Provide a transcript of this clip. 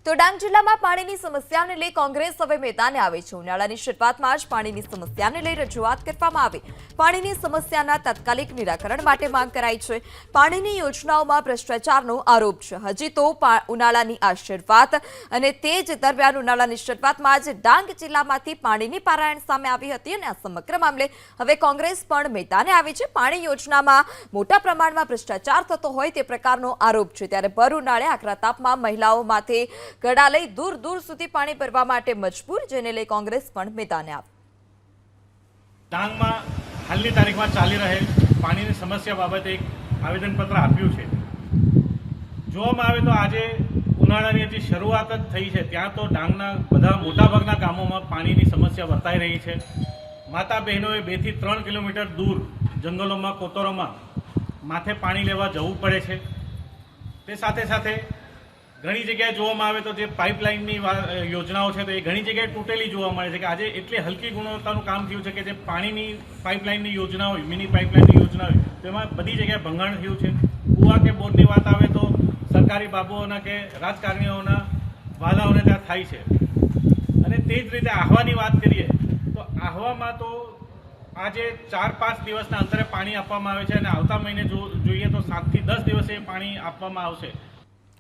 તો ડાંગ જિલ્લામાં પાણીની સમસ્યાને લઈ કોંગ્રેસ હવે મેદાને આવી છે। ઉનાળાની શરૂઆતમાં જ પાણીની સમસ્યાને લઈ રજૂઆત કરવામાં આવી। પાણીની સમસ્યાના તાત્કાલિક નિરાકરણ માટે માંગ કરાઈ છે। પાણીની યોજનાઓમાં ભ્રષ્ટાચારનો આરોપ છે। હજી તો ઉનાળાની આ શરૂઆત અને તે જ દરમિયાન ઉનાળાની શરૂઆતમાં જ ડાંગ જિલ્લામાંથી પાણીની પારાયણ સામે આવી હતી અને આ સમગ્ર મામલે હવે કોંગ્રેસ પણ મેદાને આવી છે। પાણી યોજનામાં મોટા પ્રમાણમાં ભ્રષ્ટાચાર થતો હોય તે પ્રકારનો આરોપ છે। ત્યારે ભર ઉનાળે આકરા તાપમાં મહિલાઓ માથે ગળા લઈ દૂર દૂર સુધી પાણી ભરવા માટે મજબૂર, જેને લઈ કોંગ્રેસ પણ મેદાને આવી। ડાંગમાં હાલની તારીખમાં ચાલી રહેલ પાણીની સમસ્યા બાબતે એક આવેદનપત્ર આપ્યું છે। જોવામાં આવે તો આજે ઉનાળાની હજી શરૂઆત જ થઈ છે, ત્યાં તો ડાંગના બધા મોટાભાગના ગામોમાં પાણીની સમસ્યા વર્તાઈ રહી છે। માતા બહેનોએ 2 થી 3 કિલોમીટર દૂર જંગલોમાં, કોતરોમાં માથે પાણી લેવા જવું પડે છે। તે સાથે સાથે ઘણી જગ્યાએ જોવામાં આવે તો જે પાઇપલાઇનની યોજનાઓ છે તો એ ઘણી જગ્યાએ તૂટેલી જોવા મળે છે કે આજે એટલી હલકી ગુણવત્તાનું કામ થયું છે કે જે પાણીની પાઇપલાઇનની યોજના હોય, મિની પાઇપલાઇનની યોજના હોય, તેમાં બધી જગ્યાએ ભંગાણ થયું છે। કૂવા કે બોરની વાત આવે તો સરકારી બાબુઓના કે રાજકારણીઓના વાદાઓને ત્યાં થાય છે। અને તે જ રીતે આહવાની વાત કરીએ તો આહવામાં તો આજે 4-5 દિવસના અંતરે પાણી આપવામાં આવે છે અને આવતા મહિને જોઈએ તો 7 થી 10 દિવસે પાણી આપવામાં આવશે।